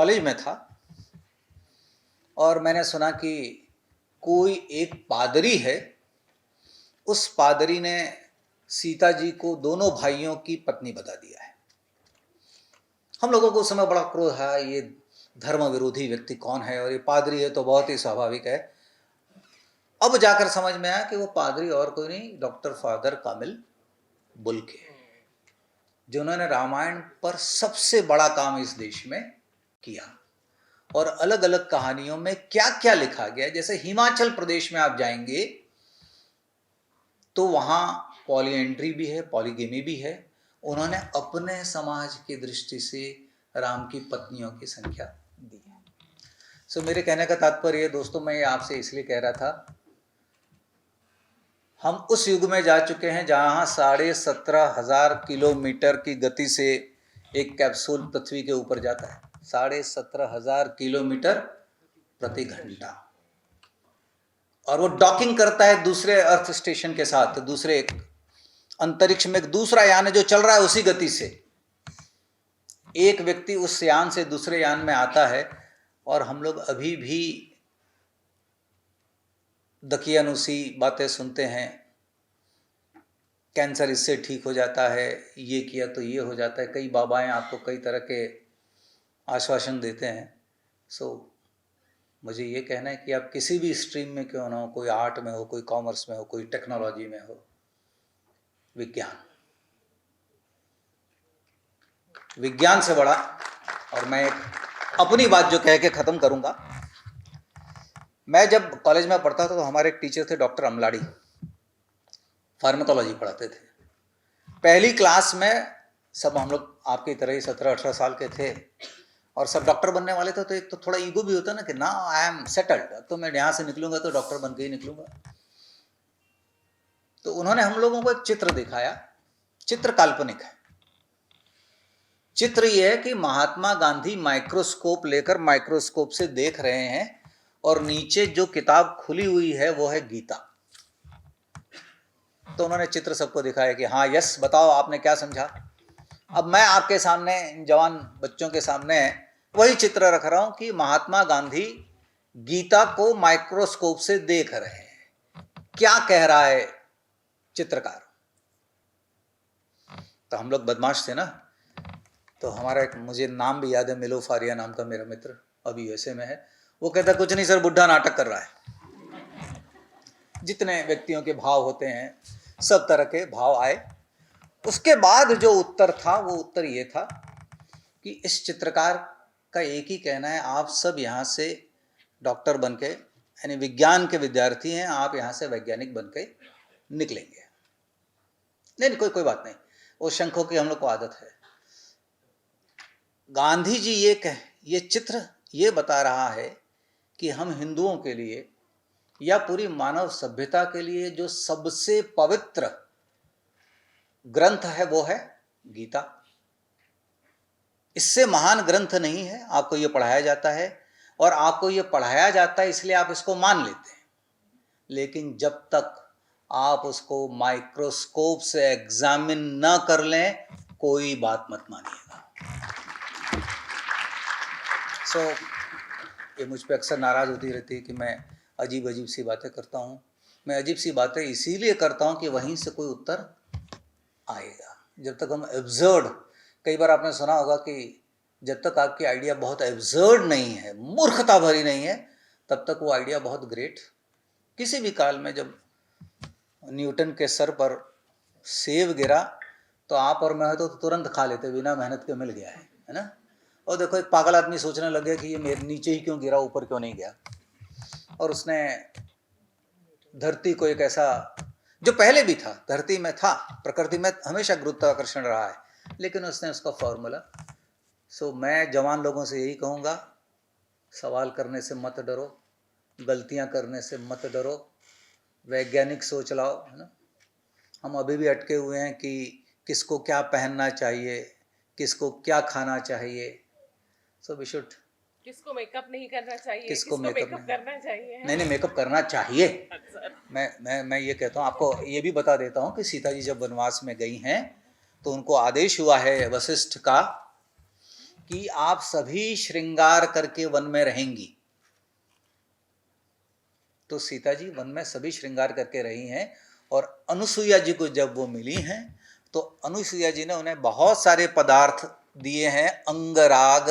College में था और मैंने सुना कि कोई एक पादरी है, उस पादरी ने सीता जी को दोनों भाइयों की पत्नी बता दिया है। हम लोगों को उस समय बड़ा क्रोध है, ये धर्म विरोधी व्यक्ति कौन है, और ये पादरी है तो बहुत ही स्वाभाविक है। अब जाकर समझ में आया कि वो पादरी और कोई नहीं, डॉक्टर फादर कामिल बुल्के, जिन्होंने रामायण पर सबसे बड़ा काम इस देश में किया। और अलग अलग कहानियों में क्या क्या लिखा गया, जैसे हिमाचल प्रदेश में आप जाएंगे तो वहां पॉलीएंड्री भी है, पॉलीगेमी भी है। उन्होंने अपने समाज की दृष्टि से राम की पत्नियों की संख्या दी है। सो मेरे कहने का तात्पर्य दोस्तों, मैं ये आपसे इसलिए कह रहा था, हम उस युग में जा चुके हैं जहां 17,500 किलोमीटर की गति से एक कैप्सूल पृथ्वी के ऊपर जाता है। 17,500 किलोमीटर प्रति घंटा, और वो डॉकिंग करता है दूसरे अर्थ स्टेशन के साथ, दूसरे एक अंतरिक्ष में एक दूसरा यान है जो चल रहा है उसी गति से। एक व्यक्ति उस यान से दूसरे यान में आता है, और हम लोग अभी भी दकियानुसी बातें सुनते हैं, कैंसर इससे ठीक हो जाता है, ये किया तो ये हो जाता है। कई बाबाएं आपको कई तरह के आश्वासन देते हैं। मुझे ये कहना है कि आप किसी भी स्ट्रीम में क्यों ना हो, कोई आर्ट में हो, कोई कॉमर्स में हो, कोई टेक्नोलॉजी में हो, विज्ञान से बड़ा। और मैं एक अपनी बात जो कह के ख़त्म करूंगा, मैं जब कॉलेज में पढ़ता था तो हमारे एक टीचर थे डॉक्टर अमलाड़ी, फार्माकोलॉजी पढ़ाते थे। पहली क्लास में सब हम लोग आपकी तरह ही 17-18 साल के थे और सब डॉक्टर बनने वाले थे। तो एक तो थोड़ा ईगो भी होता ना कि ना आई एम सेटल्ड, तो मैं यहाँ से निकलूंगा तो डॉक्टर बन के ही निकलूंगा। तो उन्होंने हम लोगों को एक चित्र दिखाया। चित्र काल्पनिक है। चित्र यह है कि महात्मा गांधी माइक्रोस्कोप लेकर माइक्रोस्कोप से देख रहे हैं, और नीचे जो किताब खुली हुई है वो है गीता। तो उन्होंने चित्र सबको दिखाया कि हाँ यस, बताओ आपने क्या समझा। अब मैं आपके सामने, जवान बच्चों के सामने वही चित्र रख रहा हूं कि महात्मा गांधी गीता को माइक्रोस्कोप से देख रहे हैं, क्या कह रहा है चित्रकार। तो हम लोग बदमाश थे ना, तो हमारा एक, मुझे नाम भी याद है, मिलो फारिया नाम का मेरा मित्र, अभी यूएसए में है। वो कहता कुछ नहीं सर, बुढ़ा नाटक कर रहा है। जितने व्यक्तियों के भाव होते हैं सब तरह के भाव आए। उसके बाद जो उत्तर था वो उत्तर ये था कि इस चित्रकार का एक ही कहना है, आप सब यहाँ से डॉक्टर बन के, यानी विज्ञान के विद्यार्थी हैं, आप यहाँ से वैज्ञानिक बन के निकलेंगे। नहीं कोई बात नहीं, वो शंखों की हम लोग को आदत है। गांधी जी ये चित्र ये बता रहा है कि हम हिंदुओं के लिए या पूरी मानव सभ्यता के लिए जो सबसे पवित्र ग्रंथ है वो है गीता। इससे महान ग्रंथ नहीं है। आपको ये पढ़ाया जाता है, और आपको ये पढ़ाया जाता है इसलिए आप इसको मान लेते हैं, लेकिन जब तक आप उसको माइक्रोस्कोप से एग्जामिन न कर लें कोई बात मत मानिएगा। ये मुझ पर अक्सर नाराज होती रहती है कि मैं अजीब अजीब सी बातें करता हूँ। मैं अजीब सी बातें इसीलिए करता हूँ कि वहीं से कोई उत्तर आएगा। जब तक हम एब्सर्ड, कई बार आपने सुना होगा कि जब तक आपकी आइडिया बहुत एब्सर्ड नहीं है, मूर्खता भरी नहीं है, तब तक वो आइडिया बहुत ग्रेट। किसी भी काल में जब न्यूटन के सर पर सेब गिरा तो आप और मैं तो तुरंत खा लेते, बिना मेहनत के मिल गया है ना। और देखो एक पागल आदमी सोचने लग गया कि ये मेरे नीचे ही क्यों गिरा, ऊपर क्यों नहीं गया। और उसने धरती को एक ऐसा, जो पहले भी था, धरती में था, प्रकृति में हमेशा गुरुत्वाकर्षण रहा है, लेकिन उसने उसका फॉर्मूला। मैं जवान लोगों से यही कहूँगा, सवाल करने से मत डरो, गलतियाँ करने से मत डरो, वैज्ञानिक सोच लाओ, है ना। हम अभी भी अटके हुए हैं कि किसको क्या पहनना चाहिए, किसको क्या खाना चाहिए। वी शुड, किसको मेकअप नहीं करना चाहिए, किसको मेकअप करना चाहिए। नहीं, मेकअप करना चाहिए। मैं ये कहता हूँ, आपको ये भी बता देता हूँ कि सीता जी जब वनवास में गई हैं तो उनको आदेश हुआ है वशिष्ठ का कि आप सभी श्रृंगार करके वन में रहेंगी। तो सीता जी वन में सभी श्रृंगार करके रही हैं, और अनुसुईया जी को जब वो मिली हैं तो अनुसुईया जी ने उन्हें बहुत सारे पदार्थ दिए हैं, अंगराग,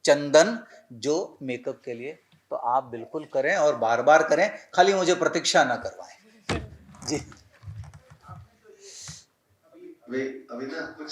चंदन, जो मेकअप के लिए। तो आप बिल्कुल करें और बार बार करें, खाली मुझे प्रतीक्षा ना करवाएं जी। अभी ना कुछ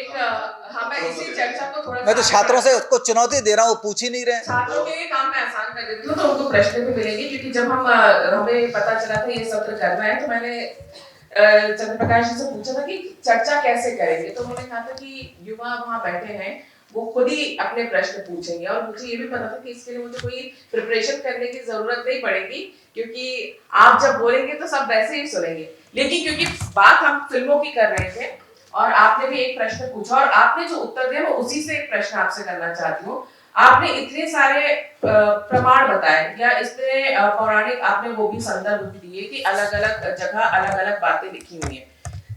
हाँ, मैं इसी चर्चा को थोड़ा मैं तो छात्रों से उसको चुनौती दे रहा हूँ, वो पूछ ही नहीं रहे। छात्रों के लिए काम मैं आसान कर देती हूँ, तो उनको प्रश्न भी मिलेंगे। क्योंकि जब हमें पता चला था ये सत्र करना है, तो मैंने चंद्रप्रकाश जी से पूछा था कि चर्चा कैसे करेंगे। तो उन्होंने कहा था कि युवा वहाँ बैठे हैं, वो खुद ही अपने प्रश्न पूछेंगे, और मुझे ये भी पता था कि इसके लिए मुझे कोई प्रिपरेशन करने की जरूरत नहीं पड़ेगी, क्योंकि आप जब बोलेंगे तो सब वैसे ही सुनेंगे। लेकिन क्योंकि बात हम फिल्मों की कर रहे थे और आपने भी एक प्रश्न पूछा और आपने जो उत्तर दिया, मैं उसी से एक प्रश्न आपसे करना चाहती हूँ। आपने इतने सारे प्रमाण बताए, या इतने पौराणिक आपने वो भी संदर्भ दिए कि अलग अलग जगह अलग अलग बातें लिखी हुई हैं।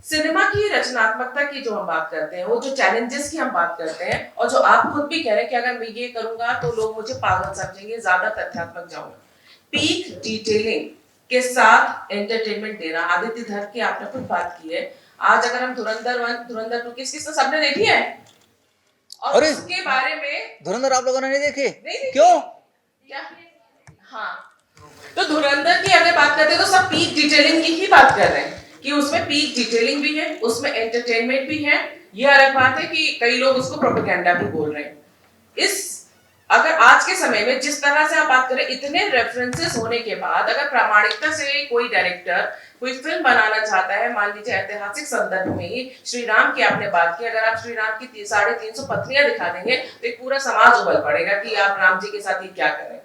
सिनेमा की रचनात्मकता की जो हम बात करते हैं, वो जो चैलेंजेस की हम बात करते हैं, और जो आप खुद भी कह रहे हैं कि अगर मैं ये करूंगा तो लोग मुझे पागल समझेंगे, ज्यादा तथ्यात्मक जाऊंगा। पीक डिटेलिंग के साथ एंटरटेनमेंट देना, आदित्य धर की आपने खुद बात की है। आज अगर हम धुरंधर 1, धुरंधर 2 किस सबने देखी है, और उसके बारे में धुरंधर आप लोगों ने नहीं देखी? नहीं क्यों? क्या? हाँ, तो धुरंधर की अगर बात करते हैं तो सब पीक डिटेलिंग की ही बात कर रहे हैं, कि उसमें पीक डिटेलिंग भी है, उसमें एंटरटेनमेंट भी है। ये अलग बात है कि कई लोग उसको प्रोपेगेंडा भी बोल रहे हैं। इस अगर आज के समय में जिस तरह से आप बात करें, इतने रेफरेंसेस होने के बाद अगर प्रामाणिकता से कोई डायरेक्टर कोई फिल्म बनाना चाहता है, मान लीजिए ऐतिहासिक संदर्भ में ही श्री राम की आपने बात की, अगर आप श्री राम की 350 पत्नियां दिखा देंगे तो एक पूरा समाज उबल पड़ेगा कि आप राम जी के साथ ही क्या करें।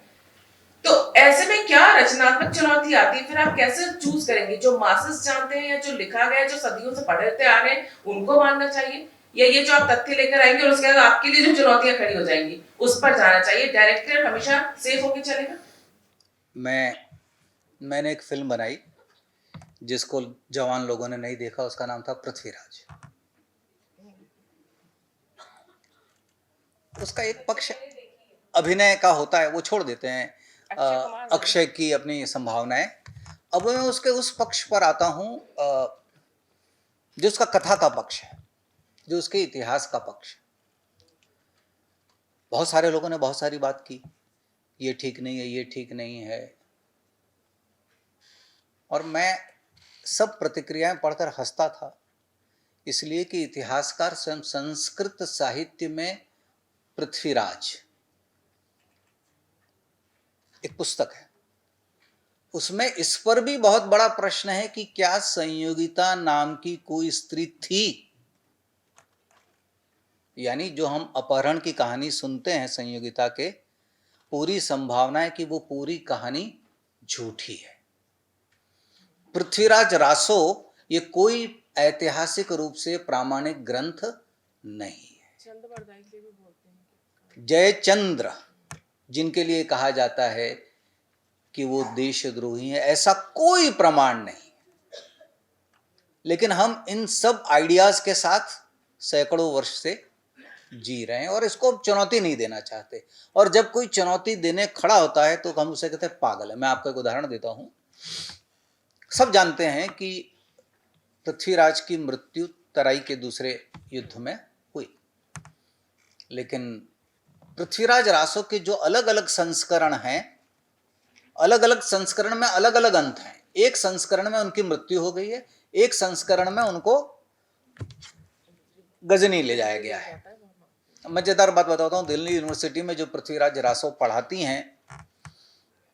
तो ऐसे में क्या रचनात्मक चुनौती आती है? फिर आप कैसे चूज करेंगे? जो मासेस जानते हैं या जो लिखा गया, जो सदियों से पढ़ते आ रहे हैं, उनको मानना चाहिए, या ये जो आप तथ्य लेकर आएंगे और उसके बाद आपके लिए जो चुनौतियां खड़ी हो जाएंगी उस पर जाना चाहिए? डायरेक्टर हमेशा सेफ होके चलेगा। मैंने एक फिल्म बनाई जिसको जवान लोगों ने नहीं देखा, उसका नाम था पृथ्वीराज। उसका एक पक्ष अभिनय का होता है, वो छोड़ देते हैं, अक्षय की अपनी संभावनाएं। अब मैं उसके उस पक्ष पर आता हूं जो उसका कथा का पक्ष है, जो उसके इतिहास का पक्ष। बहुत सारे लोगों ने बहुत सारी बात की, ये ठीक नहीं है, ये ठीक नहीं है, और मैं सब प्रतिक्रियाएं पढ़कर हंसता था, इसलिए कि इतिहासकार स्वयं संस्कृत साहित्य में पृथ्वीराज एक पुस्तक है, उसमें इस पर भी बहुत बड़ा प्रश्न है कि क्या संयोगिता नाम की कोई स्त्री थी? यानी जो हम अपहरण की कहानी सुनते हैं संयोगिता के, पूरी संभावना है कि वो पूरी कहानी झूठी है। पृथ्वीराज रासो ये कोई ऐतिहासिक रूप से प्रामाणिक ग्रंथ नहीं है। जयचंद्र जिनके लिए कहा जाता है कि वो देशद्रोही हैं, ऐसा कोई प्रमाण नहीं, लेकिन हम इन सब आइडियाज के साथ सैकड़ों वर्ष से जी रहे हैं और इसको चुनौती नहीं देना चाहते। और जब कोई चुनौती देने खड़ा होता है तो हम उसे कहते हैं पागल है। मैं आपको एक उदाहरण देता हूं। सब जानते हैं कि पृथ्वीराज की मृत्यु तराई के दूसरे युद्ध में हुई, लेकिन पृथ्वीराज रासो के जो अलग अलग संस्करण हैं, अलग अलग संस्करण में अलग अलग अंत हैं। एक संस्करण में उनकी मृत्यु हो गई है, एक संस्करण में उनको गजनी ले जाया गया है। मजेदार बात बताता हूँ, दिल्ली यूनिवर्सिटी में जो पृथ्वीराज रासो पढ़ाती हैं,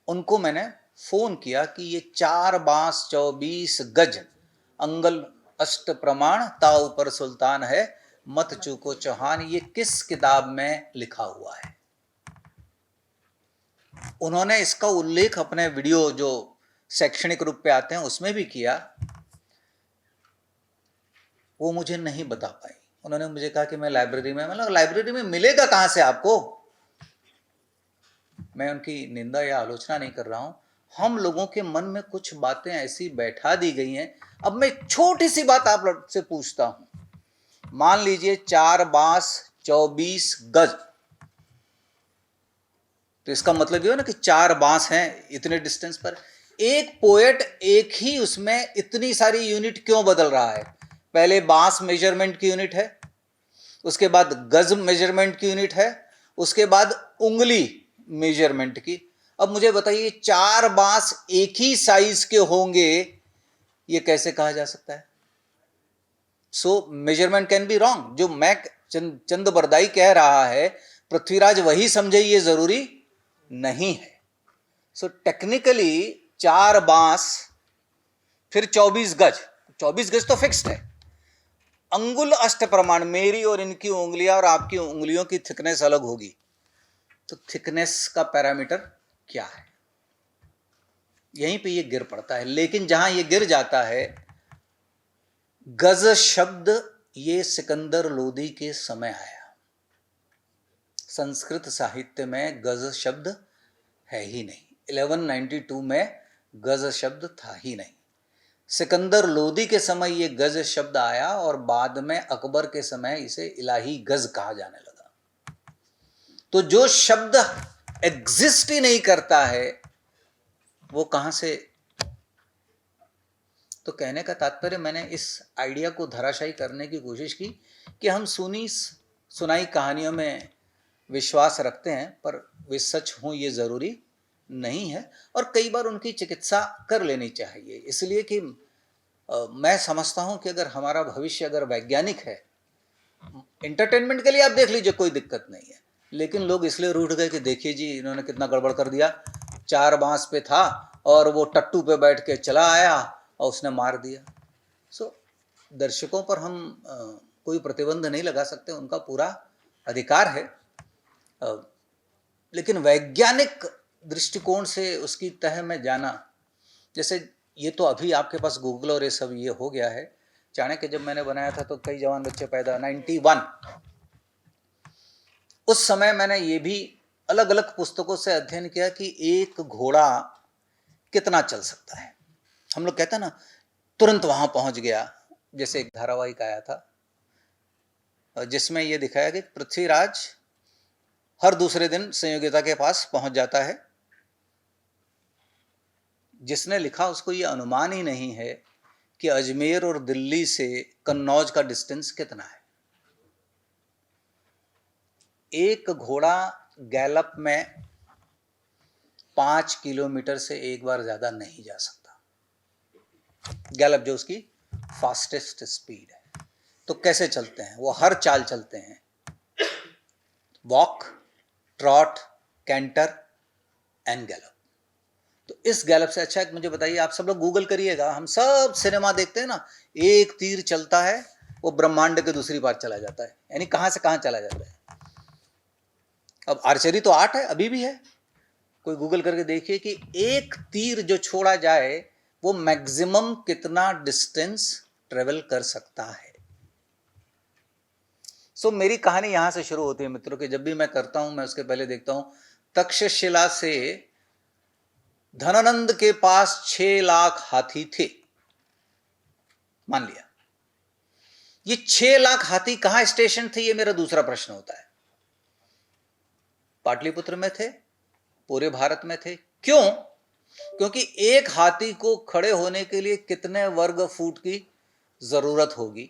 उनको मैंने फोन किया कि ये 4 बांस 24 गज अंगल अष्ट प्रमाण ता ऊपर सुल्तान है, मत चूको चौहान, ये किस किताब में लिखा हुआ है? उन्होंने इसका उल्लेख अपने वीडियो जो शैक्षणिक रूप पे आते हैं उसमें भी किया। वो मुझे नहीं बता पाई। उन्होंने मुझे कहा कि मैं लाइब्रेरी में, मतलब लाइब्रेरी में मिलेगा कहां से आपको? मैं उनकी निंदा या आलोचना नहीं कर रहा हूं। हम लोगों के मन में कुछ बातें ऐसी बैठा दी गई हैं। अब मैं छोटी सी बात आप से पूछता हूं, मान लीजिए 4 बांस 24 गज। तो इसका मतलब ये है ना कि 4 बांस हैं इतने डिस्टेंस पर। एक पोएट एक ही उसमें इतनी सारी यूनिट क्यों बदल रहा है? पहले बांस मेजरमेंट की यूनिट है, उसके बाद गज मेजरमेंट की यूनिट है, उसके बाद उंगली मेजरमेंट की। अब मुझे बताइए 4 बांस एक ही साइज के होंगे, ये कैसे कहा जा सकता है? सो मेजरमेंट कैन बी रॉन्ग। जो मैं चंद बरदाई कह रहा है, पृथ्वीराज वही समझे, ये जरूरी नहीं है। सो टेक्निकली 4 बांस फिर 24 गज। 24 गज तो फिक्स्ड है। अंगुल अष्ट प्रमाण, मेरी और इनकी उंगलियां और आपकी उंगलियों की थिकनेस अलग होगी, तो थिकनेस का पैरामीटर क्या है? यहीं पे ये गिर पड़ता है। लेकिन जहां ये गिर जाता है, गज शब्द ये सिकंदर लोदी के समय आया। संस्कृत साहित्य में गज शब्द है ही नहीं। 1192 में गज शब्द था ही नहीं। सिकंदर लोदी के समय ये गज शब्द आया और बाद में अकबर के समय इसे इलाही गज कहा जाने लगा। तो जो शब्द एग्जिस्ट ही नहीं करता है, वो कहां से? तो कहने का तात्पर्य, मैंने इस आइडिया को धराशायी करने की कोशिश की कि हम सुनाई कहानियों में विश्वास रखते हैं, पर वे सच हों ये ज़रूरी नहीं है, और कई बार उनकी चिकित्सा कर लेनी चाहिए। इसलिए कि मैं समझता हूं कि अगर हमारा भविष्य अगर वैज्ञानिक है, एंटरटेनमेंट के लिए आप देख लीजिए, कोई दिक्कत नहीं है, लेकिन लोग इसलिए रूठ गए कि देखिए जी इन्होंने कितना गड़बड़ कर दिया। 4 बांस पे था और वो टट्टू पे बैठ के चला आया और उसने मार दिया। सो दर्शकों पर हम कोई प्रतिबंध नहीं लगा सकते, उनका पूरा अधिकार है। लेकिन वैज्ञानिक दृष्टिकोण से उसकी तह में जाना, जैसे ये तो अभी आपके पास गूगल और ये सब ये हो गया है। चाणक्य जब मैंने बनाया था तो कई जवान बच्चे पैदा, 91, उस समय मैंने ये भी अलग अलग पुस्तकों से अध्ययन किया कि एक घोड़ा कितना चल सकता है। हम लोग कहते हैं ना तुरंत वहां पहुंच गया। जैसे एक धारावाहिक आया था जिसमें यह दिखाया कि पृथ्वीराज हर दूसरे दिन संयोगिता के पास पहुंच जाता है। जिसने लिखा उसको ये अनुमान ही नहीं है कि अजमेर और दिल्ली से कन्नौज का डिस्टेंस कितना है। एक घोड़ा गैलप में 5 किलोमीटर से एक बार ज्यादा नहीं जा सकता। गैलप जो उसकी फास्टेस्ट स्पीड है। तो कैसे चलते हैं? वो हर चाल चलते हैं, walk, trot, canter and gallop. तो इस गैलप से अच्छा, मुझे बताइए, आप सब लोग गूगल करिएगा, हम सब सिनेमा देखते हैं ना, एक तीर चलता है वो ब्रह्मांड के दूसरी पार चला जाता है, यानी कहां से कहां चला जाता है। अब आर्चरी तो आर्ट है, अभी भी है। कोई गूगल करके देखिए कि एक तीर जो छोड़ा जाए वो मैक्सिमम कितना डिस्टेंस ट्रेवल कर सकता है। सो मेरी कहानी यहां से शुरू होती है मित्रों, कि जब भी मैं करता हूं, मैं उसके पहले देखता हूं तक्षशिला से धनानंद के पास 6 लाख हाथी थे, मान लिया। ये 6 लाख हाथी कहां स्टेशन थे, ये मेरा दूसरा प्रश्न होता है। पाटलिपुत्र में थे, पूरे भारत में थे। क्यों? क्योंकि एक हाथी को खड़े होने के लिए कितने वर्ग फुट की जरूरत होगी?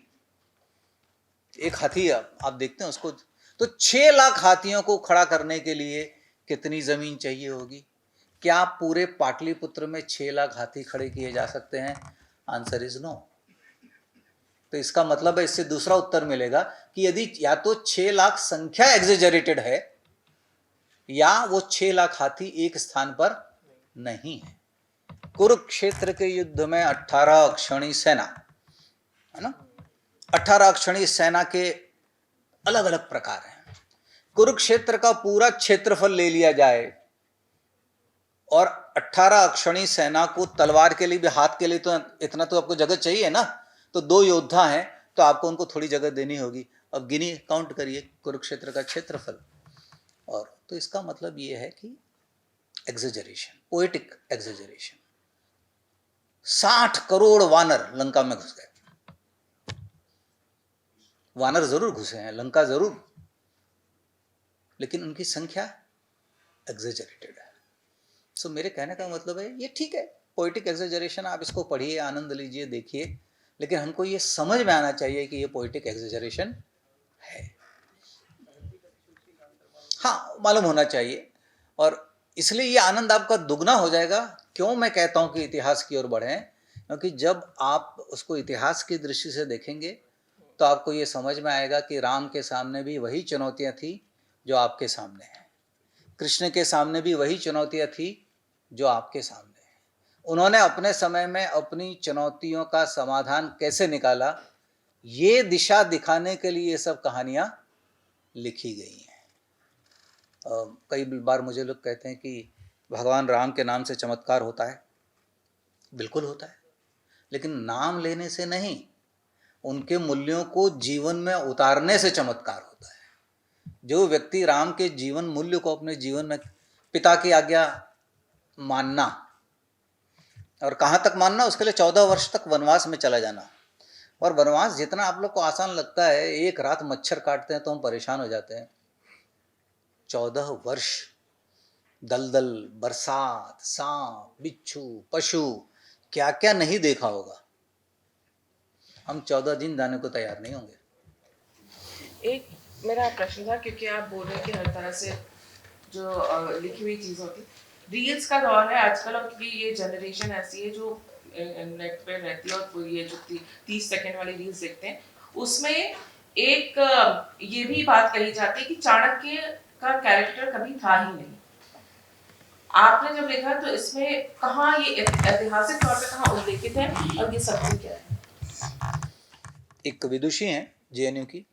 एक हाथी आप देखते हैं उसको, तो 6 लाख हाथियों को खड़ा करने के लिए कितनी जमीन चाहिए होगी? क्या पूरे पाटलिपुत्र में 6 लाख हाथी खड़े किए जा सकते हैं? Answer is no. तो इसका मतलब है, इससे दूसरा उत्तर मिलेगा कि यदि या तो 6 लाख संख्या एग्जेजरेटेड है, या वो 6 लाख हाथी एक स्थान पर नहीं है। कुरुक्षेत्र के युद्ध में 18 अक्षौणी सेना है ना, 18 अक्षौणी सेना के अलग अलग प्रकार हैं। कुरुक्षेत्र का पूरा क्षेत्रफल ले लिया जाए और 18 अक्षौणी सेना को तलवार के लिए भी, हाथ के लिए तो इतना तो आपको जगह चाहिए ना, तो 2 योद्धा हैं तो आपको उनको थोड़ी जगह देनी होगी। अब गिनी, काउंट करिए कुरुक्षेत्र का क्षेत्रफल। और तो इसका मतलब ये है कि एग्जेजरेशन, पोएटिक एग्जेजरेशन। 60 करोड़ वानर लंका में घुस गए। वानर जरूर घुसे हैं, लंका जरूर लेकिन उनकी संख्या एग्जेजरेटेड है। सो मेरे कहने का मतलब है ये ठीक है, पोइटिक एग्जेजरेशन आप इसको पढ़िए, आनंद लीजिए, देखिए, लेकिन हमको ये समझ में आना चाहिए कि ये पोइटिक एग्जेजरेशन है। हाँ, मालूम होना चाहिए, और इसलिए ये आनंद आपका दुगना हो जाएगा। क्यों मैं कहता हूँ कि इतिहास की ओर बढ़ें? क्योंकि जब आप उसको इतिहास की दृष्टि से देखेंगे तो आपको ये समझ में आएगा कि राम के सामने भी वही चुनौतियाँ थी जो आपके सामने हैं, कृष्ण के सामने भी वही चुनौतियाँ थी जो आपके सामने हैं। उन्होंने अपने समय में अपनी चुनौतियों का समाधान कैसे निकाला, ये दिशा दिखाने के लिए ये सब कहानियाँ लिखी गई हैं। कई बार मुझे लोग कहते हैं कि भगवान राम के नाम से चमत्कार होता है। बिल्कुल होता है, लेकिन नाम लेने से नहीं, उनके मूल्यों को जीवन में उतारने से चमत्कार होता है। जो व्यक्ति राम के जीवन मूल्य को अपने जीवन में, पिता की आज्ञा मानना, और कहाँ तक मानना, उसके लिए 14 वर्ष तक वनवास में चला जाना। और वनवास जितना आप लोग को आसान लगता है, एक रात मच्छर काटते हैं तो हम परेशान हो जाते हैं, 14 वर्ष दलदल, बरसात, सांप, बिच्छू, पशु, क्या क्या नहीं देखा होगा। हम 14 दिन जाने को तैयार नहीं होंगे। एक मेरा प्रश्न था, क्योंकि आप बोल रहे हैं कि हर तरह से जो लिखी हुई चीज़ होती, रील्स का दौर है आजकल, और क्योंकि ये जनरेशन ऐसी है जो नेट पे रहती है और ये जो 30 सेकंड वाली रील्स देखते हैं, उसमें एक ये भी बात कही जाती है कि चाणक्य का कैरेक्टर कभी था ही नहीं। आपने जब लिखा तो इसमें कहाँ ये ऐतिहासिक तौर पे कहाँ उल्लेखित है और ये सत्य क्या है? एक विदुषी हैं जेएनयू की,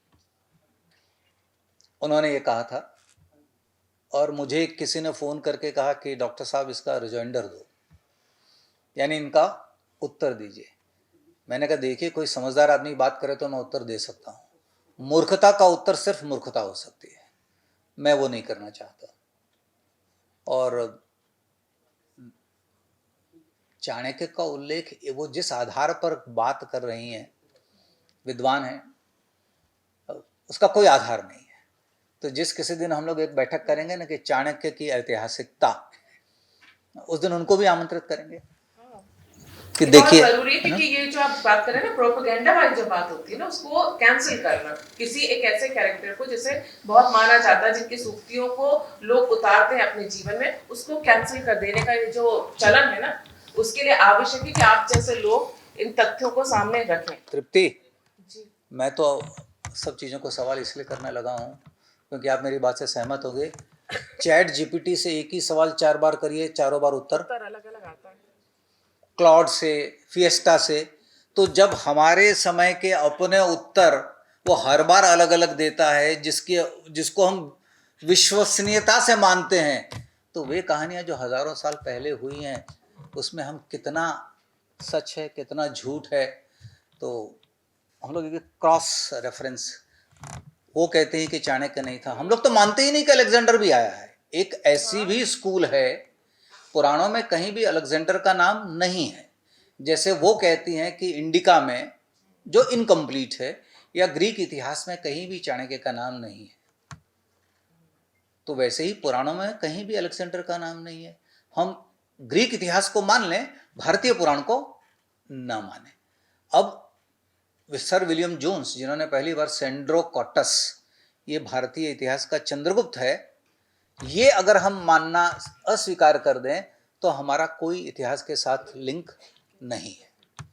उन्होंने ये कहा था, और मुझे किसी ने फ़ोन करके कहा कि डॉक्टर साहब इसका रिजॉइंडर दो, यानी इनका उत्तर दीजिए। मैंने कहा देखिए, कोई समझदार आदमी बात करे तो मैं उत्तर दे सकता हूँ, मूर्खता का उत्तर सिर्फ मूर्खता हो सकती है, मैं वो नहीं करना चाहता। और चाणक्य का उल्लेख वो जिस आधार पर बात कर रही हैं, विद्वान हैं, उसका कोई आधार नहीं है। तो जिस किसी दिन हम लोग एक बैठक करेंगे ना कि चाणक्य की ऐतिहासिकता, उस दिन उनको भी आमंत्रित करेंगे कि देखिए, जरूरी है, क्योंकि ये जो आप बात कर रहे हैं ना, प्रोपेगेंडा वाली जो बात होती है ना, उसको कैंसिल करना, किसी एक ऐसे कैरेक्टर को जिसे बहुत माना जाता है, जिनकी सूक्तियों को लोग उतारते हैं अपने जीवन में, उसको कैंसिल कर देने का ये जो चलन है ना, उसके लिए आवश्यक है कि आप जैसे लोग इन तथ्यों को सामने रखें। तृप्ति जी, मैं तो सब चीज़ों को सवाल इसलिए करने लगा हूँ क्योंकि आप मेरी बात से सहमत होंगे। चैट जीपीटी से एक ही सवाल 4 बार करिए, चारों बार उत्तर अलग अलग आता है। क्लाउड से, फिएस्टा से, तो जब हमारे समय के अपने उत्तर वो हर बार अलग अलग देता है, जिसको हम विश्वसनीयता से मानते हैं, तो वे कहानियाँ जो हजारों साल पहले हुई हैं, उसमें हम कितना सच है कितना झूठ है, तो हम लोग एक क्रॉस रेफरेंस, वो कहते हैं कि चाणक्य नहीं था, हम लोग तो मानते ही नहीं कि अलेक्जेंडर भी आया है। एक ऐसी भी स्कूल है, पुराणों में कहीं भी अलेक्जेंडर का नाम नहीं है। जैसे वो कहती हैं कि इंडिका में, जो इनकम्प्लीट है, या ग्रीक इतिहास में कहीं भी चाणक्य का नाम नहीं है, तो वैसे ही पुराणों में कहीं भी अलेक्जेंडर का नाम नहीं है। हम ग्रीक इतिहास को मान लें, भारतीय पुराण को ना माने। अब सर विलियम जोन्स, जिन्होंने पहली बार सेंड्रोकॉटस, ये भारतीय इतिहास का चंद्रगुप्त है, ये अगर हम मानना अस्वीकार कर दें तो हमारा कोई इतिहास के साथ लिंक नहीं है।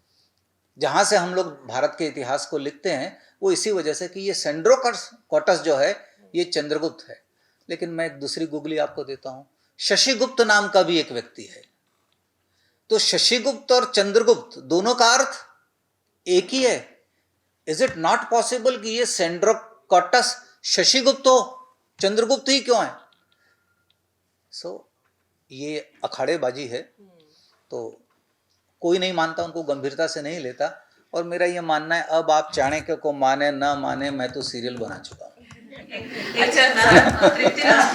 जहाँ से हम लोग भारत के इतिहास को लिखते हैं वो इसी वजह से कि ये सेंड्रोकॉटस जो है ये चंद्रगुप्त है। लेकिन मैं एक दूसरी गूगली आपको देता हूँ, शशिगुप्त नाम का भी एक व्यक्ति है। तो शशिगुप्त और चंद्रगुप्त दोनों का अर्थ एक ही है। इज इट नॉट पॉसिबल कि ये सेंड्रोकॉटस शशिगुप्त हो, चंद्रगुप्त ही क्यों है? ये अखाड़ेबाजी है, तो कोई नहीं मानता, उनको गंभीरता से नहीं लेता। और मेरा ये मानना है, अब आप चाणक्य को माने ना माने, मैं तो सीरियल बना चुका हूँ। अच्छा,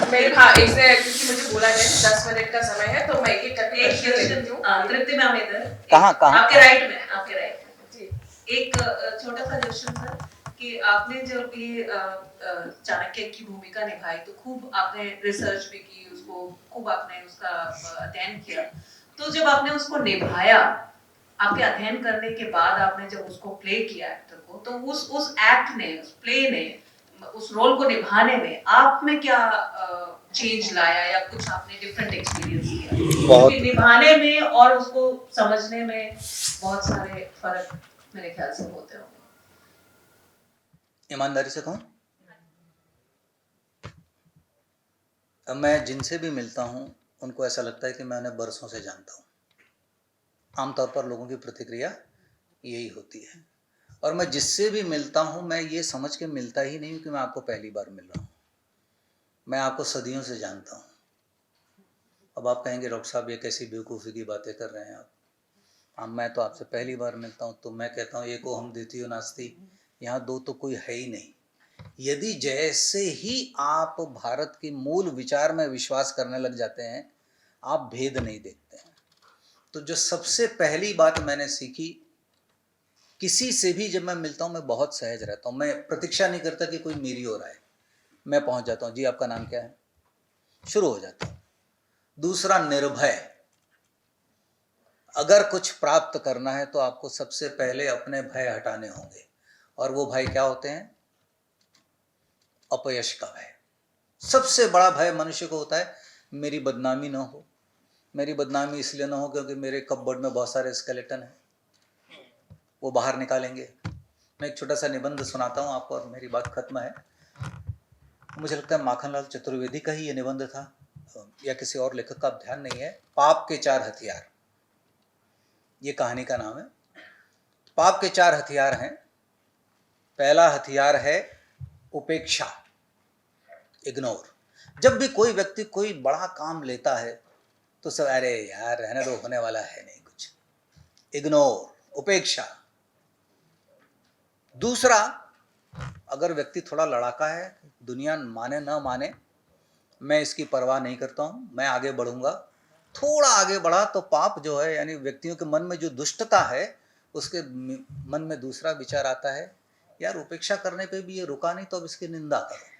मेरे इसने क्योंकि मुझे बोला गया 10 मिनट का समय है, तो मैं एक करके तृप्ति मैम इधर कहाँ आपके राइट में जी एक छोटा सा क्वेश्चन था कि आपने जब ये चाणक्य की भूमिका निभाई तो खूब आपने रिसर्च भी की, उसको खूब आपने उसका अध्ययन किया। तो जब आपने उसको निभाया, आपके अध्ययन करने के बाद आपने जब उसको प्ले किया एक्टर को, तो उस एक्ट ने, उस प्ले ने, उस रोल को निभाने में आप में क्या चेंज लाया या कुछ आपने डिफरेंट एक्सपीरियंस किया? क्योंकि निभाने में और उसको समझने में बहुत सारे फर्क मेरे ख्याल से होते होंगे। ईमानदारी से कहूँ, अब मैं जिनसे भी मिलता हूँ उनको ऐसा लगता है कि मैं उन्हें बरसों से जानता हूँ। आमतौर पर लोगों की प्रतिक्रिया यही होती है। और मैं जिससे भी मिलता हूँ मैं ये समझ के मिलता ही नहीं हूँ कि मैं आपको पहली बार मिल रहा हूँ। मैं आपको सदियों से जानता हूँ। अब आप कहेंगे डॉक्टर साहब ये कैसी बेवकूफ़ी की बातें कर रहे हैं आप। हाँ, मैं तो आपसे पहली बार मिलता हूँ तो मैं कहता हूँ एको हम द्वितीयो नास्ति, यहाँ दो तो कोई है ही नहीं। यदि जैसे ही आप भारत के मूल विचार में विश्वास करने लग जाते हैं, आप भेद नहीं देखते हैं। तो जो सबसे पहली बात मैंने सीखी, किसी से भी जब मैं मिलता हूँ मैं बहुत सहज रहता हूँ। मैं प्रतीक्षा नहीं करता कि कोई मेरी ओर आए, मैं पहुँच जाता हूँ। जी आपका नाम क्या है, शुरू हो जाता हूँ। दूसरा, निर्भय। अगर कुछ प्राप्त करना है तो आपको सबसे पहले अपने भय हटाने होंगे, और वो भय क्या होते हैं? अपयश का भय। सबसे बड़ा भय मनुष्य को होता है मेरी बदनामी ना हो। मेरी बदनामी इसलिए ना हो क्योंकि मेरे कपबोर्ड में बहुत सारे स्केलेटन हैं, वो बाहर निकालेंगे। मैं एक छोटा सा निबंध सुनाता हूँ आपको और मेरी बात खत्म है। मुझे लगता है माखनलाल चतुर्वेदी का ही ये निबंध था या किसी और लेखक का, ध्यान नहीं है। पाप के 4 हथियार, ये कहानी का नाम है। पाप के 4 हथियार हैं। पहला हथियार है उपेक्षा, इग्नोर। जब भी कोई व्यक्ति कोई बड़ा काम लेता है तो सब अरे यार रहने दो, होने वाला है नहीं कुछ, इग्नोर, उपेक्षा। दूसरा, अगर व्यक्ति थोड़ा लड़ाका है, दुनिया माने ना माने, मैं इसकी परवाह नहीं करता हूँ, मैं आगे बढ़ूंगा। थोड़ा आगे बढ़ा तो पाप जो है, यानी व्यक्तियों के मन में जो दुष्टता है, उसके मन में दूसरा विचार आता है, यार उपेक्षा करने पे भी ये रुका नहीं तो अब इसकी निंदा करो।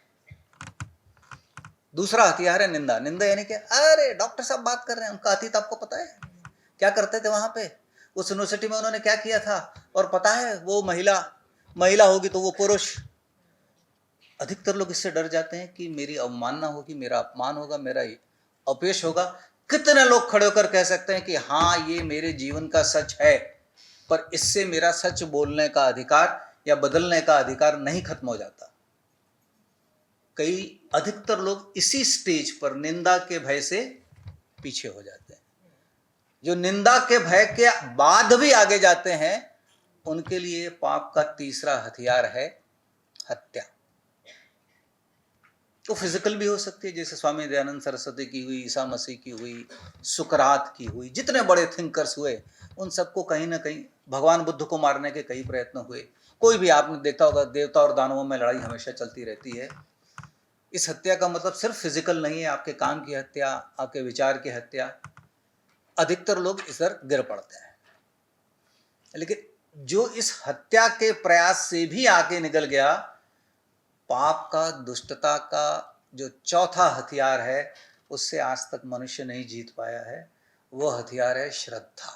दूसरा हथियार है निंदा। निंदा यानी कि अरे डॉक्टर साहब बात कर रहे हैं, उनका अतीत आपको पता है, क्या करते थे वहां पे, उस यूनिवर्सिटी में उन्होंने क्या किया था, और पता है वो महिला होगी तो वो पुरुष। अधिकतर लोग इससे डर जाते हैं कि मेरी अवमानना होगी, मेरा अपमान होगा, मेरा अपयश होगा। कितने लोग खड़े होकर कह सकते हैं कि हाँ ये मेरे जीवन का सच है, पर इससे मेरा सच बोलने का अधिकार या बदलने का अधिकार नहीं खत्म हो जाता। अधिकतर लोग इसी स्टेज पर निंदा के भय से पीछे हो जाते हैं। जो निंदा के भय के बाद भी आगे जाते हैं, उनके लिए पाप का तीसरा हथियार है हत्या। तो फिजिकल भी हो सकती है, जैसे स्वामी दयानंद सरस्वती की हुई, ईसा मसीह की हुई, सुकरात की हुई, जितने बड़े थिंकर्स हुए उन सबको कहीं ना कहीं, भगवान बुद्ध को मारने के कई प्रयत्न हुए। कोई भी आपने देखा होगा, देवता और दानवों में लड़ाई हमेशा चलती रहती है। इस हत्या का मतलब सिर्फ फिजिकल नहीं है, आपके काम की हत्या, आपके विचार की हत्या। अधिकतर लोग इस पर गिर पड़ते हैं। लेकिन जो इस हत्या के प्रयास से भी आगे निकल गया, पाप का, दुष्टता का जो चौथा हथियार है, उससे आज तक मनुष्य नहीं जीत पाया है। वो हथियार है श्रद्धा।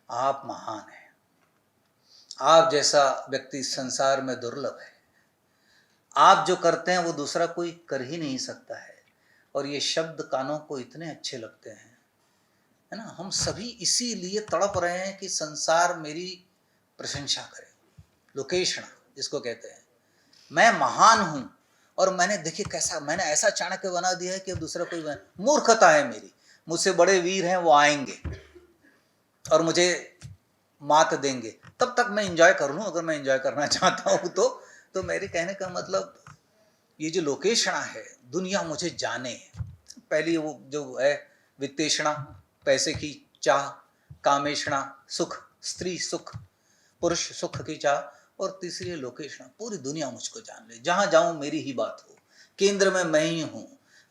आप महान हैं, आप जैसा व्यक्ति संसार में दुर्लभ है, आप जो करते हैं वो दूसरा कोई कर ही नहीं सकता है। और ये शब्द कानों को इतने अच्छे लगते हैं, है ना। हम सभी इसीलिए तड़प रहे हैं कि संसार मेरी प्रशंसा करे, लोकेशना जिसको कहते हैं। मैं महान हूं और मैंने देखिए कैसा, मैंने ऐसा चाणक्य बना दिया है कि अब दूसरा कोई मूर्खता है मेरी। मुझसे बड़े वीर हैं, वो आएंगे और मुझे मात देंगे, तब तक मैं एंजॉय कर लूं अगर मैं एंजॉय करना चाहता हूं तो मेरे कहने का मतलब ये जो लोकेशना है, दुनिया मुझे जाने। पहली वो जो है वित्तेषणा, पैसे की चाह, कामेषणा, सुख, स्त्री सुख, पुरुष सुख की चाह, और तीसरी है लोकेशना, पूरी दुनिया मुझको जान ले, जहां जाऊं मेरी ही बात हो, केंद्र में मैं ही हूं।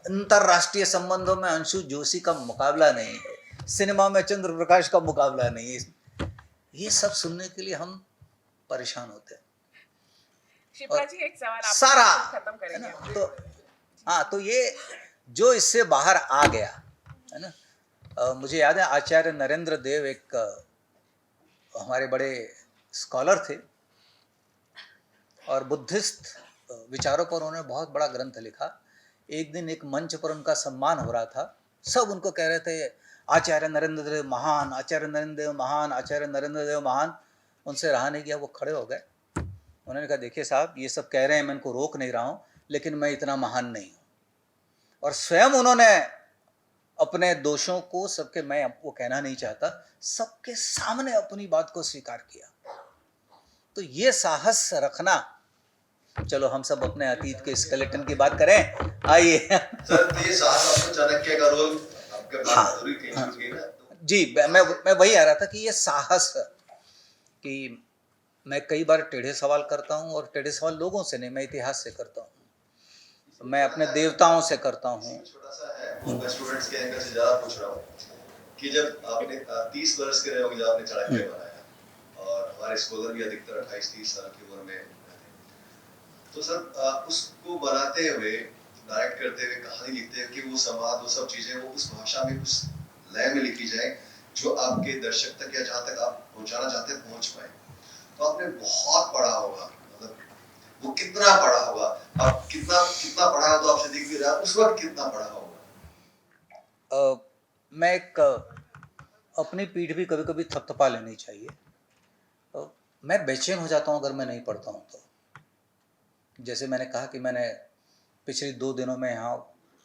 अंतरराष्ट्रीय संबंधों में अंशु जोशी का मुकाबला नहीं है, सिनेमा में चंद्र प्रकाश का मुकाबला नहीं है। ये सब सुनने के लिए हम परेशान होते हैं। शिप्रा जी एक सवाल आपसे सारा खत्म है करेंगे ना। हम। तो हाँ, तो ये जो इससे बाहर आ गया है ना। मुझे याद है आचार्य नरेंद्र देव एक हमारे बड़े स्कॉलर थे और बुद्धिस्ट विचारों पर उन्होंने बहुत बड़ा ग्रंथ लिखा। एक दिन एक मंच पर उनका सम्मान हो रहा था, सब उनको कह रहे थे आचार्य नरेंद्र देव महान, आचार्य नरेंद्र देव महान, आचार्य नरेंद्र देव महान। उनसे रहा नहीं गया, वो खड़े हो गए। उन्होंने कहा देखिए साहब, ये सब कह रहे हैं, मैं इनको रोक नहीं रहा हूँ, लेकिन मैं इतना महान नहीं हूँ। और स्वयं उन्होंने अपने दोषों को सबके, मैं आपको कहना नहीं चाहता, सबके सामने अपनी बात को स्वीकार किया। तो ये साहस रखना, चलो हम सब अपने अतीत के स्केलेटन की बात करें, आइए। सर, तो ये साहस आपको चाणक्य का रोल आपके बात हाँ, अधूरी कहीं छूट गई ना, तो जी, मैं वही आ रहा था कि ये साहस, कि मैं कई बार टेढ़े सवाल करता हूँ, और टेढ़े सवाल लोगों से नहीं, मैं इतिहास से करता हूँ, मैं अपने देवताओं से करता हूँ। छोटा सा है, वो मैं स्टूडेंट्स के एंगल से ज्यादा पूछ रहा हूँ कि जब आपने 30 वर्ष के रहे होंगे जब आपने चाणक्य बनाया, और हमारे स्कॉलर भी अधिकतर 28-30 साल की उम्र में रहते हैं, तो सर उसको बनाते हुए, डायरेक्ट करते हुए, कहानी लिखते हुए कि वो संवाद, वो सब चीजें वो उस भाषा में, उस लय में लिखी जाए जो आपके दर्शक तक या जहाँ तक आप पहुँचाना चाहते हैं पहुँच पाए। तो आपने बहुत पढ़ा होगा, मतलब वो कितना पढ़ा होगा, आप कितना पढ़ा हो, तो आपसे दिख भी रहा, उस वक्त कितना पढ़ा होगा? मैं एक अपनी पीठ भी कभी कभी थपथपा लेनी चाहिए। मैं बेचैन हो जाता हूँ अगर मैं नहीं पढ़ता हूँ तो। जैसे मैंने कहा कि मैंने पिछले 2 दिनों में यहाँ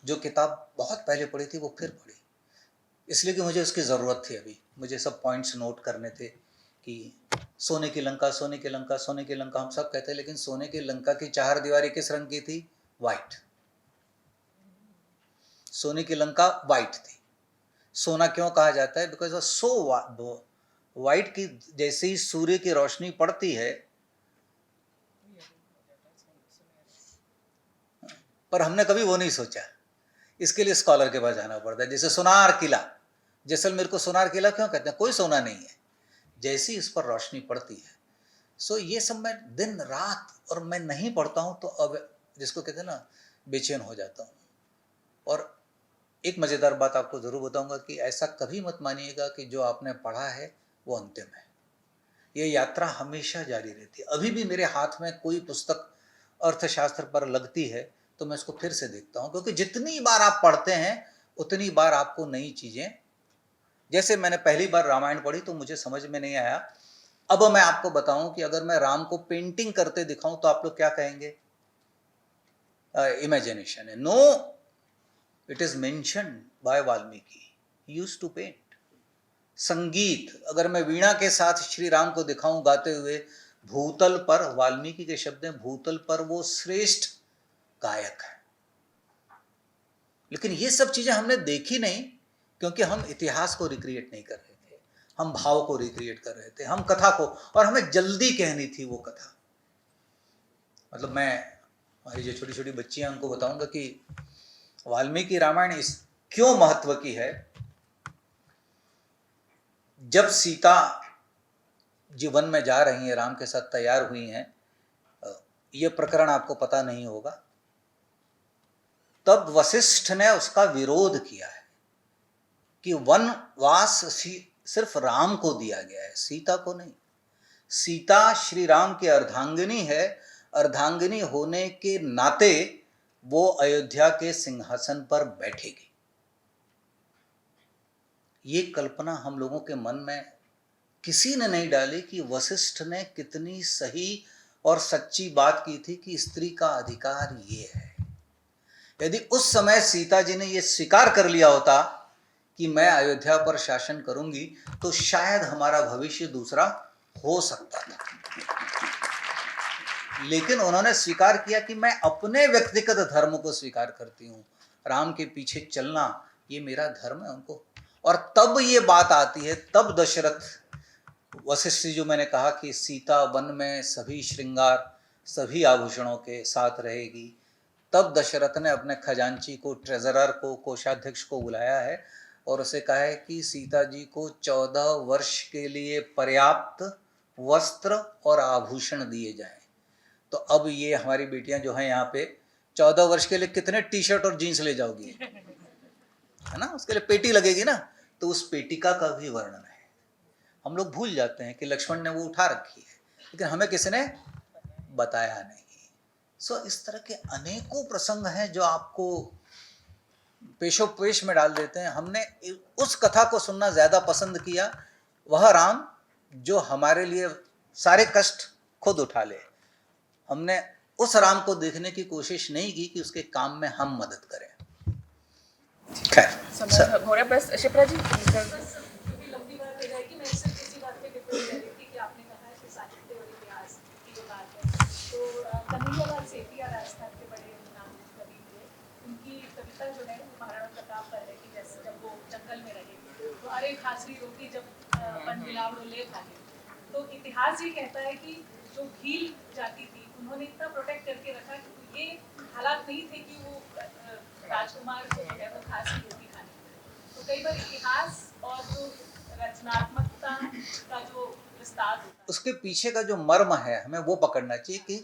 जो किताब बहुत पहले पढ़ी थी वो फिर पढ़ी, इसलिए कि मुझे उसकी ज़रूरत थी। अभी मुझे सब पॉइंट्स नोट करने थे कि सोने की लंका, सोने की लंका, सोने की लंका हम सब कहते हैं, लेकिन सोने की लंका की चारदीवारी किस रंग की थी? वाइट। सोने की लंका वाइट थी। सोना क्यों कहा जाता है? बिकॉज सो वाइट की जैसे ही सूर्य की रोशनी पड़ती है, पर हमने कभी वो नहीं सोचा, इसके लिए स्कॉलर के पास जाना पड़ता है। जैसे सोनार किला, जैसलमेर को सोनार किला क्यों कहते हैं? कोई सोना नहीं है, जैसी इस पर रोशनी पड़ती है। सो ये सब मैं दिन रात, और मैं नहीं पढ़ता हूँ तो अब जिसको कहते हैं ना, बेचैन हो जाता हूँ। और एक मज़ेदार बात आपको ज़रूर बताऊंगा कि ऐसा कभी मत मानिएगा कि जो आपने पढ़ा है वो अंतिम है। ये यात्रा हमेशा जारी रहती है। अभी भी मेरे हाथ में कोई पुस्तक अर्थशास्त्र पर लगती है तो मैं इसको फिर से देखता हूँ, क्योंकि जितनी बार आप पढ़ते हैं उतनी बार आपको नई चीज़ें, जैसे मैंने पहली बार रामायण पढ़ी तो मुझे समझ में नहीं आया। अब मैं आपको बताऊं कि अगर मैं राम को पेंटिंग करते दिखाऊं तो आप लोग क्या कहेंगे? इमेजिनेशन है। No, it is mentioned by Valmiki, he used to paint. संगीत, अगर मैं वीणा के साथ श्री राम को दिखाऊं गाते हुए, भूतल पर, वाल्मीकि के शब्द हैं, भूतल पर वो श्रेष्ठ गायक है। लेकिन ये सब चीजें हमने देखी नहीं, क्योंकि हम इतिहास को रिक्रिएट नहीं कर रहे थे, हम भाव को रिक्रिएट कर रहे थे, हम कथा को, और हमें जल्दी कहनी थी वो कथा। मतलब मैं, हमारी जो छोटी छोटी बच्चियां, उनको बताऊंगा कि वाल्मीकि रामायण इस क्यों महत्व की है। जब सीता जी वन में जा रही हैं, राम के साथ तैयार हुई हैं, यह प्रकरण आपको पता नहीं होगा, तब वशिष्ठ ने उसका विरोध किया है कि वनवास सिर्फ राम को दिया गया है, सीता को नहीं। सीता श्री राम की अर्धांगिनी है, अर्धांगिनी होने के नाते वो अयोध्या के सिंहासन पर बैठेगी। ये कल्पना हम लोगों के मन में किसी ने नहीं डाली कि वशिष्ठ ने कितनी सही और सच्ची बात की थी कि स्त्री का अधिकार ये है। यदि उस समय सीता जी ने ये स्वीकार कर लिया होता कि मैं अयोध्या पर शासन करूंगी, तो शायद हमारा भविष्य दूसरा हो सकता था। लेकिन उन्होंने स्वीकार किया कि मैं अपने व्यक्तिगत धर्म को स्वीकार करती हूँ, राम के पीछे चलना ये मेरा धर्म है उनको। और तब ये बात आती है, तब दशरथ, वशिष्ठ जो मैंने कहा कि सीता वन में सभी श्रृंगार सभी आभूषणों के साथ रहेगी, तब दशरथ ने अपने खजांची को, ट्रेजरर को, कोषाध्यक्ष को बुलाया है और उसे कहा है कि सीता जी को 14 वर्ष के लिए पर्याप्त वस्त्र और आभूषण दिए जाएं। तो अब ये हमारी बेटियां जो हैं यहाँ पे 14 वर्ष के लिए कितने टी शर्ट और जीन्स ले जाओगी, है ना, उसके लिए पेटी लगेगी ना, तो उस पेटिका का भी वर्णन है। हम लोग भूल जाते हैं कि लक्ष्मण ने वो उठा रखी है, लेकिन हमें किसी ने बताया नहीं। सो इस तरह के अनेकों प्रसंग हैं जो आपको पेशो पेश में डाल देते हैं। हमने उस कथा को सुनना ज्यादा पसंद किया, वह राम जो हमारे लिए सारे कष्ट खुद उठा ले। हमने उस राम को देखने की कोशिश नहीं की कि उसके काम में हम मदद करें। खैर, समय हो रहा है बस। शिप्रा जी क्योंकि लंबी बात हो जाएगी, मैं सिर्फ इसी बात पे टिप्पणी कर रही थी कि आपने कहा है कि साहित्य और इतिहास की जो बात है, तो कन्हैयालाल सेठिया राजस्थान के बड़े नामी कवि थे। उनकी कविता जो है वो महाराणा प्रताप पर है कि जैसे जब वो जंगल में रहे तो अरे खासरी रोटी जब बन मिलावड़ो ले खाने। तो इतिहास ये कहता है कि जो भील जाति थी उन्होंने इतना प्रोटेक्ट करके रखा कि ये हालात नहीं थे कि वो राजकुमार को जो है वो खासरी रोटी खाने पड़े। तो कई बार इतिहास और जो रचनात्मकता का जो विस्तार होता है, उसके पीछे का जो मर्म है हमें वो पकड़ना चाहिए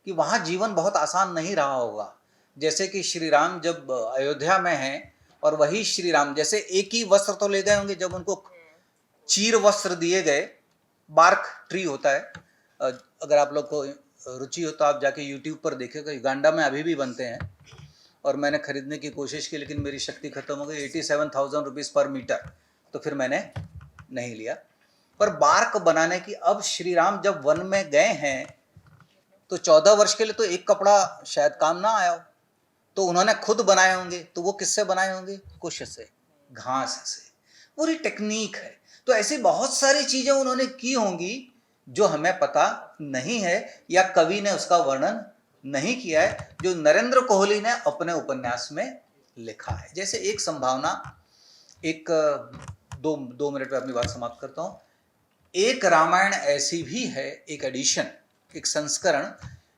कि वहाँ जीवन बहुत आसान नहीं रहा होगा। जैसे कि श्री राम जब अयोध्या में हैं और वही श्री राम जैसे एक ही वस्त्र तो ले गए होंगे, जब उनको चीर वस्त्र दिए गए, बार्क ट्री होता है, अगर आप लोग को रुचि हो तो आप जाके यूट्यूब पर देखिएगा, युगांडा में अभी भी बनते हैं और मैंने खरीदने की कोशिश की लेकिन मेरी शक्ति खत्म हो गई, 87,000 रुपीज़ पर मीटर, तो फिर मैंने नहीं लिया। पर बार्क बनाने की, अब श्री राम जब वन में गए हैं तो 14 वर्ष के लिए तो एक कपड़ा शायद काम ना आया हो, तो उन्होंने खुद बनाए होंगे। तो वो किससे बनाए होंगे? कुश से, घास से। पूरी टेक्निक है। तो ऐसी बहुत सारी चीजें उन्होंने की होंगी जो हमें पता नहीं है या कवि ने उसका वर्णन नहीं किया है, जो नरेंद्र कोहली ने अपने उपन्यास में लिखा है। जैसे एक संभावना, एक दो मिनट में अपनी बात समाप्त करता हूँ। एक रामायण ऐसी भी है, एक एडिशन, एक संस्करण,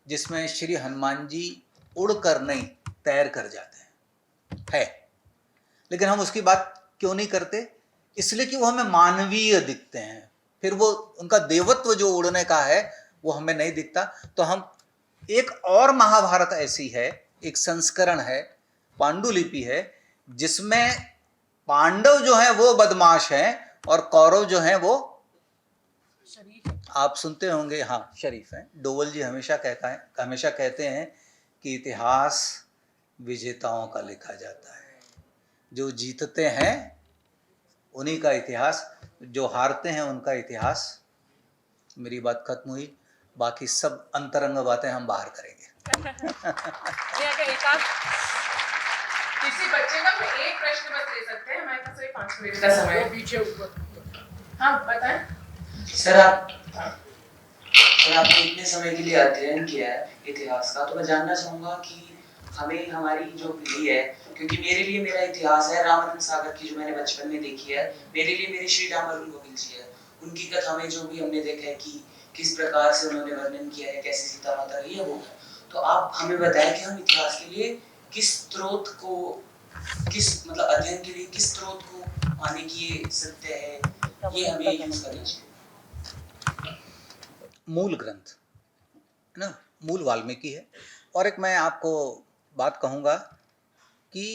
जिसमें श्री हनुमान जी उड़कर नहीं तैर कर जाते हैं, लेकिन हम उसकी बात क्यों नहीं करते? इसलिए कि वो हमें मानवीय दिखते हैं। फिर वो उनका देवत्व जो उड़ने का है वो हमें नहीं दिखता। तो हम, एक और महाभारत ऐसी है, एक संस्करण है, पांडुलिपि है, जिसमें पांडव जो हैं वो बदमाश हैं और कौरव जो हैं वो आप सुनते होंगे, हाँ, शरीफ हैं। डोवल जी हमेशा कहते हैं कि इतिहास विजेताओं का लिखा जाता है, जो जीतते हैं उन्हीं का इतिहास, जो हारते हैं उनका इतिहास। मेरी बात खत्म हुई, बाकी सब अंतरंग बातें हम बाहर करेंगे। अगर एक आप किसी बच्चे का कोई एक प्रश्न बस ले सकते हैं, हमारे पास सिर्फ 5 मिनट का समय है। पीछे ऊपर, हाँ बताएं। सर आपने इतने समय के लिए अध्ययन किया है इतिहास का, तो मैं जानना चाहूंगा कि हमें, हमारी जो पीढ़ी है, क्योंकि मेरे लिए मेरा इतिहास है रामानंद सागर की, जो मैंने बचपन में देखी है। मेरे लिए मेरे श्री राम अरुण गोविल जी है, उनकी कथा में जो भी हमने देखा है कि किस प्रकार से उन्होंने वर्णन किया है, कैसे सीता माता रही है, वो। तो आप हमें बताएं कि हम इतिहास के लिए किस स्रोत को, किस मतलब अध्ययन के लिए किस स्रोत को माने कि ये सत्य है, ये हमें यूज करना चाहिए। मूल ग्रंथ है ना, मूल वाल्मीकि है। और एक मैं आपको बात कहूँगा कि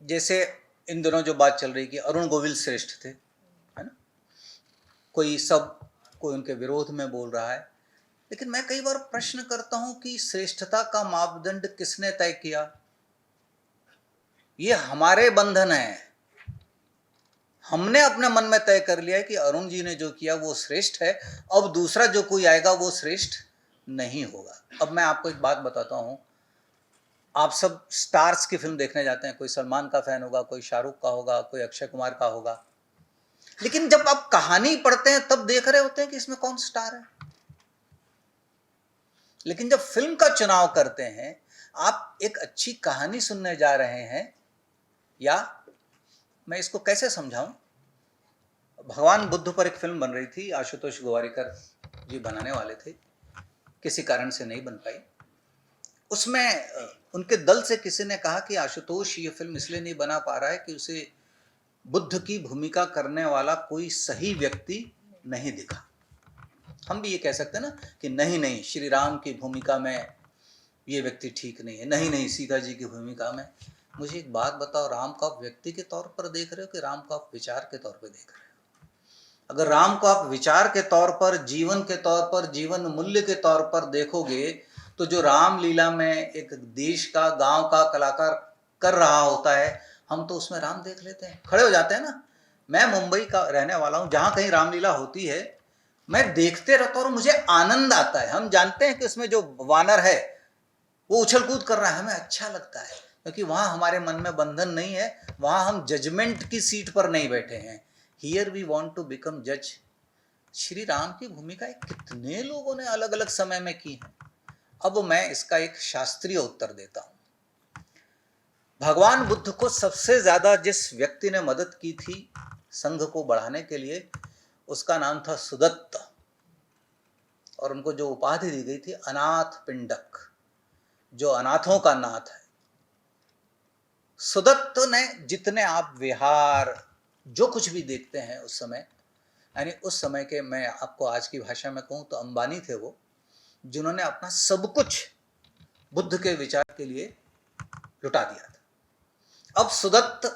जैसे इन दिनों जो बात चल रही कि अरुण गोविल श्रेष्ठ थे, है ना, कोई उनके विरोध में बोल रहा है, लेकिन मैं कई बार प्रश्न करता हूँ कि श्रेष्ठता का मापदंड किसने तय किया? ये हमारे बंधन है। हमने अपने मन में तय कर लिया है कि अरुण जी ने जो किया वो श्रेष्ठ है, अब दूसरा जो कोई आएगा वो श्रेष्ठ नहीं होगा। अब मैं आपको एक बात बताता हूँ, आप सब स्टार्स की फिल्म देखने जाते हैं, कोई सलमान का फैन होगा, कोई शाहरुख का होगा, कोई अक्षय कुमार का होगा, लेकिन जब आप कहानी पढ़ते हैं तब देख रहे होते हैं कि इसमें कौन स्टार है। लेकिन जब फिल्म का चुनाव करते हैं, आप एक अच्छी कहानी सुनने जा रहे हैं, या मैं इसको कैसे समझाऊं, भगवान बुद्ध पर एक फिल्म बन रही थी, आशुतोष गोवारिकर जी बनाने वाले थे, किसी कारण से नहीं बन पाई। उसमें उनके दल से किसी ने कहा कि आशुतोष ये फिल्म इसलिए नहीं बना पा रहा है कि उसे बुद्ध की भूमिका करने वाला कोई सही व्यक्ति नहीं दिखा। हम भी ये कह सकते हैं ना कि नहीं नहीं, श्री राम की भूमिका में ये व्यक्ति ठीक नहीं है, नहीं नहीं सीता जी की भूमिका में। मुझे एक बात बताओ, राम को आप व्यक्ति के तौर पर देख रहे हो कि राम को आप विचार के तौर पर देख रहे हो? अगर राम को आप विचार के तौर पर, जीवन के तौर पर, जीवन मूल्य के तौर पर देखोगे, तो जो रामलीला में एक देश का, गांव का कलाकार कर रहा होता है, हम तो उसमें राम देख लेते हैं, खड़े हो जाते हैं ना। मैं मुंबई का रहने वाला हूं, जहां कहीं रामलीला होती है मैं देखते रहता हूं और मुझे आनंद आता है। हम जानते हैं कि उसमें जो वानर है वो उछल कूद कर रहा है, हमें अच्छा लगता है, क्योंकि वहां हमारे मन में बंधन नहीं है, वहां हम जजमेंट की सीट पर नहीं बैठे हैं। Here we want to become जज। श्री राम की भूमिका कितने लोगों ने अलग अलग समय में की है। अब मैं इसका एक शास्त्रीय उत्तर देता हूं। भगवान बुद्ध को सबसे ज्यादा जिस व्यक्ति ने मदद की थी संघ को बढ़ाने के लिए, उसका नाम था सुदत्त, और उनको जो उपाधि दी गई थी अनाथ पिंडक, जो अनाथों का नाथ है। सुदत्त ने जितने आप विहार जो कुछ भी देखते हैं उस समय, यानी उस समय के, मैं आपको आज की भाषा में कहूं तो अंबानी थे वो, जिन्होंने अपना सब कुछ बुद्ध के विचार के लिए लुटा दिया था। अब सुदत्त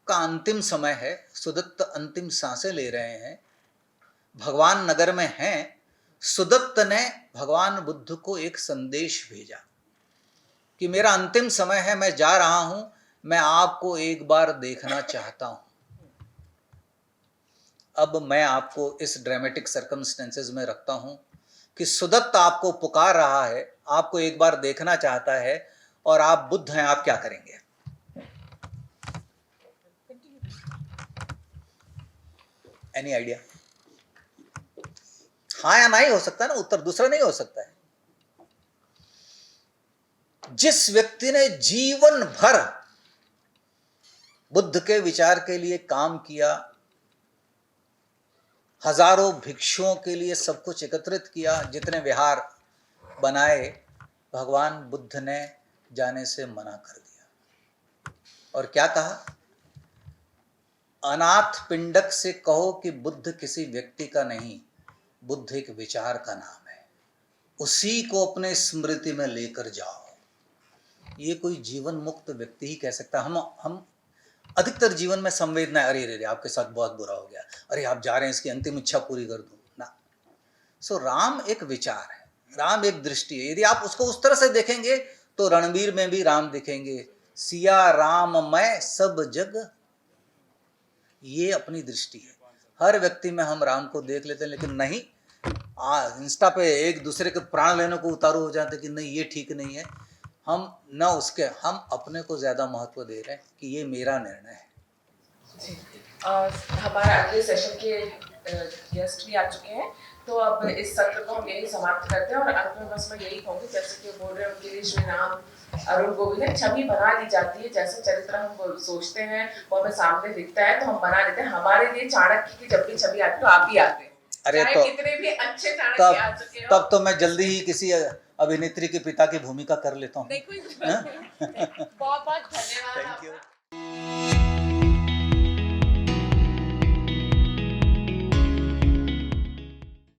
का अंतिम समय है, सुदत्त अंतिम सांसें ले रहे हैं, भगवान नगर में हैं। सुदत्त ने भगवान बुद्ध को एक संदेश भेजा कि मेरा अंतिम समय है, मैं जा रहा हूं, मैं आपको एक बार देखना चाहता हूं। अब मैं आपको इस ड्रामेटिक सर्कमस्टेंसेस में रखता हूं कि सुदत्त आपको पुकार रहा है, आपको एक बार देखना चाहता है, और आप बुद्ध हैं, आप क्या करेंगे? Any idea? हाँ या नहीं हो सकता ना, उत्तर दूसरा नहीं हो सकता है। जिस व्यक्ति ने जीवन भर बुद्ध के विचार के लिए काम किया, हजारों भिक्षुओं के लिए सब कुछ एकत्रित किया, जितने विहार बनाए, भगवान बुद्ध ने जाने से मना कर दिया। और क्या कहा? अनाथ पिंडक से कहो कि बुद्ध किसी व्यक्ति का नहीं, बुद्ध एक विचार का नाम है, उसी को अपने स्मृति में लेकर जाओ। ये कोई जीवन मुक्त व्यक्ति ही कह सकता है। हम अधिकतर जीवन में संवेदना, अरे रे आपके साथ बहुत बुरा हो गया, अरे आप जा रहे हैं, इसकी अंतिम इच्छा पूरी कर दो ना। सो राम एक विचार है, राम एक दृष्टि है। यदि आप उसको उस तरह से देखेंगे तो रणबीर में भी राम दिखेंगे, सिया राम मैं सब जग, ये अपनी दृष्टि है। हर व्यक्ति में हम राम को देख लेते हैं, लेकिन नहीं, इंस्टा पे एक दूसरे के प्राण लेने को उतारू हो जाते कि नहीं ये ठीक नहीं है। हम न उसके, हम अपने को ज्यादा महत्व दे रहे हैं कि ये मेरा निर्णय है। हमारा अगले सेशन के गेस्ट भी आ चुके हैं, तो अब इस सत्र को हम यही समाप्त करते हैं। और अंत में बस मैं यही कहूँगी, जैसे कि बोल रहे हैं उनके लिए श्री राम अरुण गोविंद छवि बना दी जाती है, जैसे चरित्र हम सोचते हैं वो हमें सामने दिखता है तो हम बना देते हैं। हमारे लिए चाणक्य की जब भी छवि आती है तो आप भी आते हैं, अरे चाहे तो कितने भी अच्छे चाणक्य आ चुके हो। तब तो मैं जल्दी ही किसी अभिनेत्री के पिता की भूमिका कर लेता हूँ। बहुत बहुत धन्यवाद। Thank you.